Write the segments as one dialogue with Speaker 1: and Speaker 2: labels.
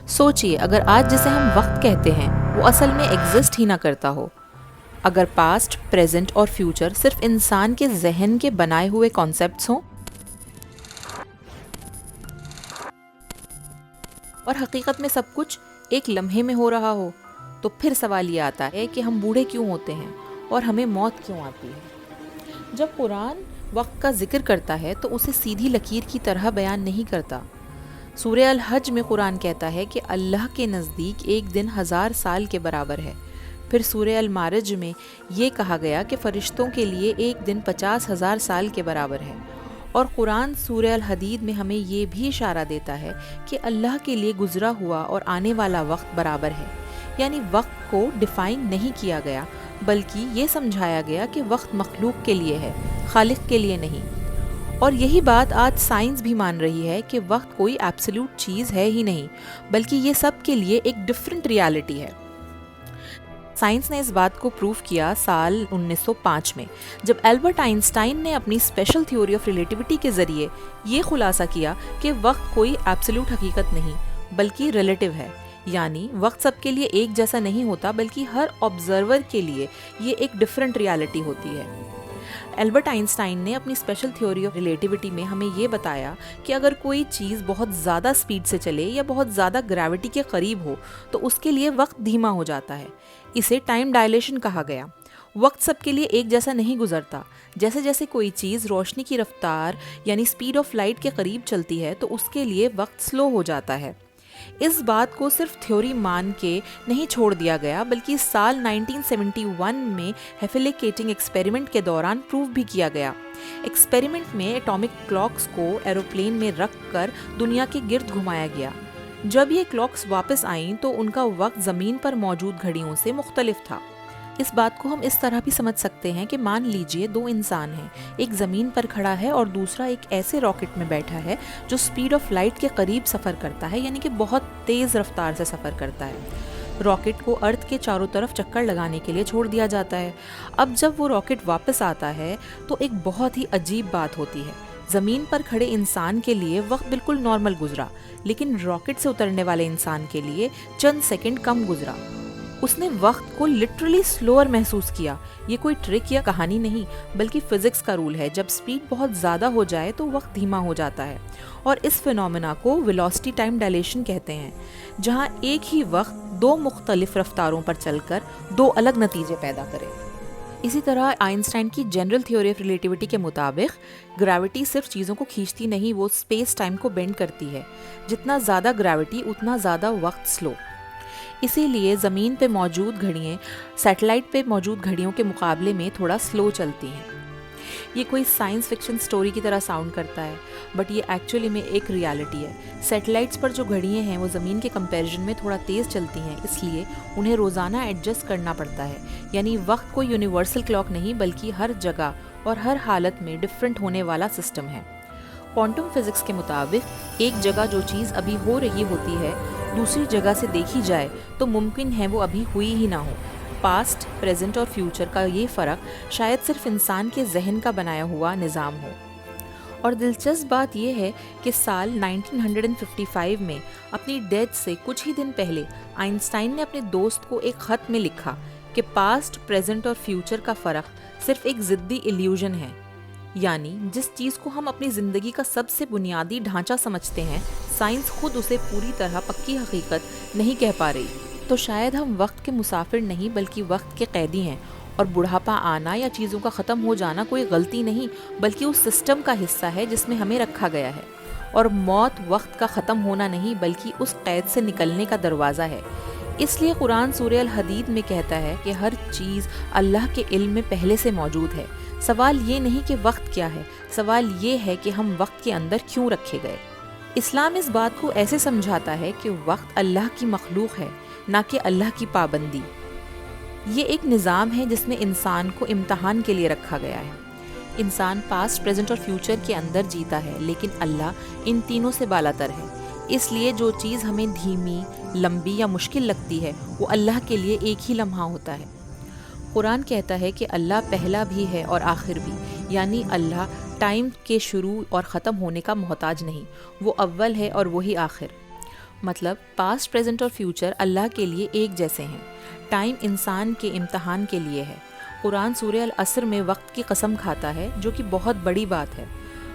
Speaker 1: سوچئے اگر آج جسے ہم وقت کہتے ہیں وہ اصل میں ایگزسٹ ہی نہ کرتا ہو، اگر پاسٹ، پریزنٹ اور فیوچر صرف انسان کے ذہن کے بنائے ہوئے کانسیپٹس ہوں اور حقیقت میں سب کچھ ایک لمحے میں ہو رہا ہو، تو پھر سوال یہ آتا ہے کہ ہم بوڑھے کیوں ہوتے ہیں اور ہمیں موت کیوں آتی ہے؟ جب قرآن وقت کا ذکر کرتا ہے تو اسے سیدھی لکیر کی طرح بیان نہیں کرتا۔ سورہ الحج میں قرآن کہتا ہے کہ اللہ کے نزدیک ایک دن 1000 سال کے برابر ہے۔ پھر سورہ المعارج میں یہ کہا گیا کہ فرشتوں کے لیے ایک دن 50,000 سال کے برابر ہے، اور قرآن سورہ الحدید میں ہمیں یہ بھی اشارہ دیتا ہے کہ اللہ کے لیے گزرا ہوا اور آنے والا وقت برابر ہے، یعنی وقت کو ڈیفائن نہیں کیا گیا بلکہ یہ سمجھایا گیا کہ وقت مخلوق کے لیے ہے، خالق کے لیے نہیں۔ اور یہی بات آج سائنس بھی مان رہی ہے کہ وقت کوئی ایبسلیوٹ چیز ہے ہی نہیں، بلکہ یہ سب کے لیے ایک ڈیفرنٹ ریالٹی ہے۔ سائنس نے اس بات کو پروف کیا سال 1905 میں، جب البرٹ آئنسٹائن نے اپنی اسپیشل تھیوری آف ریلیٹیوٹی کے ذریعے یہ خلاصہ کیا کہ وقت کوئی ایبسلیوٹ حقیقت نہیں بلکہ ریلیٹیو ہے، یعنی وقت سب کے لیے ایک جیسا نہیں ہوتا بلکہ ہر آبزرور کے لیے یہ ایک ڈیفرنٹ ریالٹی ہوتی ہے۔ البرٹ آئنسٹائن نے اپنی اسپیشل تھیوری آف ریلیٹیوٹی میں ہمیں یہ بتایا کہ اگر کوئی چیز بہت زیادہ سپیڈ سے چلے یا بہت زیادہ گریوٹی کے قریب ہو تو اس کے لیے وقت دھیما ہو جاتا ہے۔ اسے ٹائم ڈائلیشن کہا گیا۔ وقت سب کے لیے ایک جیسا نہیں گزرتا۔ جیسے جیسے کوئی چیز روشنی کی رفتار یعنی سپیڈ آف لائٹ کے قریب چلتی ہے تو اس کے لیے وقت سلو ہو جاتا ہے۔ اس بات کو صرف تھیوری مان کے نہیں چھوڑ دیا گیا بلکہ سال 1971 میں ہیفیلیکیٹنگ ایکسپیریمنٹ کے دوران پروف بھی کیا گیا۔ ایکسپیریمنٹ میں ایٹامک کلاکس کو ایروپلین میں رکھ کر دنیا کے گرد گھمایا گیا۔ جب یہ کلاکس واپس آئیں تو ان کا وقت زمین پر موجود گھڑیوں سے مختلف تھا۔ اس بات کو ہم اس طرح بھی سمجھ سکتے ہیں کہ مان لیجئے دو انسان ہیں، ایک زمین پر کھڑا ہے اور دوسرا ایک ایسے راکٹ میں بیٹھا ہے جو سپیڈ آف لائٹ کے قریب سفر کرتا ہے، یعنی کہ بہت تیز رفتار سے سفر کرتا ہے۔ راکٹ کو ارتھ کے چاروں طرف چکر لگانے کے لیے چھوڑ دیا جاتا ہے۔ اب جب وہ راکٹ واپس آتا ہے تو ایک بہت ہی عجیب بات ہوتی ہے۔ زمین پر کھڑے انسان کے لیے وقت بالکل نارمل گزرا، لیکن راکٹ سے اترنے والے انسان کے لیے چند سیکنڈ کم گزرا۔ اس نے وقت کو لٹرلی سلوور محسوس کیا۔ یہ کوئی ٹرک یا کہانی نہیں بلکہ فزکس کا رول ہے، جب سپیڈ بہت زیادہ ہو جائے تو وقت دھیما ہو جاتا ہے، اور اس فینومینا کو ویلوسٹی ٹائم ڈائلیشن کہتے ہیں، جہاں ایک ہی وقت دو مختلف رفتاروں پر چل کر دو الگ نتیجے پیدا کرے۔ اسی طرح آئنسٹائن کی جنرل تھیوری آف ریلیٹیوٹی کے مطابق گریوٹی صرف چیزوں کو کھینچتی نہیں، وہ اسپیس ٹائم کو بینڈ کرتی ہے۔ جتنا زیادہ گریوٹی اتنا زیادہ وقت سلو۔ اسی لیے زمین پہ موجود گھڑیاں سیٹلائٹ پہ موجود گھڑیوں کے مقابلے میں تھوڑا سلو چلتی ہیں۔ یہ کوئی سائنس فکشن سٹوری کی طرح ساؤنڈ کرتا ہے، بٹ یہ ایکچولی میں ایک ریالٹی ہے۔ سیٹلائٹس پر جو گھڑیاں ہیں وہ زمین کے کمپیریزن میں تھوڑا تیز چلتی ہیں، اس لیے انہیں روزانہ ایڈجسٹ کرنا پڑتا ہے، یعنی وقت کوئی یونیورسل کلاک نہیں بلکہ ہر جگہ اور ہر حالت میں ڈفرینٹ ہونے والا سسٹم ہے۔ کوانٹم فزکس کے مطابق ایک جگہ جو چیز ابھی ہو رہی ہوتی ہے دوسری جگہ سے دیکھی جائے تو ممکن ہے وہ ابھی ہوئی ہی نہ ہو۔ پاسٹ، پریزنٹ اور فیوچر کا یہ فرق شاید صرف انسان کے ذہن کا بنایا ہوا نظام ہو۔ اور دلچسپ بات یہ ہے کہ سال 1955 میں اپنی ڈیتھ سے کچھ ہی دن پہلے آئنسٹائن نے اپنے دوست کو ایک خط میں لکھا کہ پاسٹ، پریزنٹ اور فیوچر کا فرق صرف ایک ضدی ایلیوژن ہے، یعنی جس چیز کو ہم اپنی زندگی کا سب سے بنیادی ڈھانچہ سمجھتے ہیں، سائنس خود اسے پوری طرح پکی حقیقت نہیں کہہ پا رہی۔ تو شاید ہم وقت کے مسافر نہیں بلکہ وقت کے قیدی ہیں، اور بڑھاپا آنا یا چیزوں کا ختم ہو جانا کوئی غلطی نہیں بلکہ اس سسٹم کا حصہ ہے جس میں ہمیں رکھا گیا ہے، اور موت وقت کا ختم ہونا نہیں بلکہ اس قید سے نکلنے کا دروازہ ہے۔ اس لیے قرآن سورہ الحدید میں کہتا ہے کہ ہر چیز اللہ کے علم میں پہلے سے موجود ہے۔ سوال یہ نہیں کہ وقت کیا ہے، سوال یہ ہے کہ ہم وقت کے اندر کیوں رکھے گئے۔ اسلام اس بات کو ایسے سمجھاتا ہے کہ وقت اللہ کی مخلوق ہے، نہ کہ اللہ کی پابندی۔ یہ ایک نظام ہے جس میں انسان کو امتحان کے لیے رکھا گیا ہے۔ انسان پاسٹ، پریزنٹ اور فیوچر کے اندر جیتا ہے، لیکن اللہ ان تینوں سے بالاتر ہے۔ اس لیے جو چیز ہمیں دھیمی، لمبی یا مشکل لگتی ہے وہ اللہ کے لیے ایک ہی لمحہ ہوتا ہے۔ قرآن کہتا ہے کہ اللہ پہلا بھی ہے اور آخر بھی، یعنی اللہ ٹائم کے شروع اور ختم ہونے کا محتاج نہیں، وہ اول ہے اور وہی آخر۔ مطلب پاسٹ، پریزنٹ اور فیوچر اللہ کے لیے ایک جیسے ہیں. ٹائم انسان کے امتحان کے لیے ہے. قرآن سورہ العصر میں وقت کی قسم کھاتا ہے، جو کہ بہت بڑی بات ہے.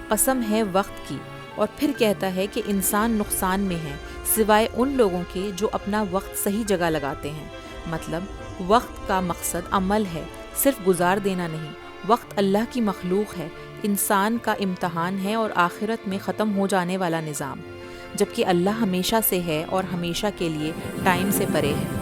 Speaker 1: قسم ہے وقت کی، اور پھر کہتا ہے کہ انسان نقصان میں ہے سوائے ان لوگوں کے جو اپنا وقت صحیح جگہ لگاتے ہیں. مطلب وقت کا مقصد عمل ہے، صرف گزار دینا نہیں. وقت اللہ کی مخلوق ہے، انسان کا امتحان ہے اور آخرت میں ختم ہو جانے والا نظام، جبکہ اللہ ہمیشہ سے ہے اور ہمیشہ کے لیے ٹائم سے پرے ہے.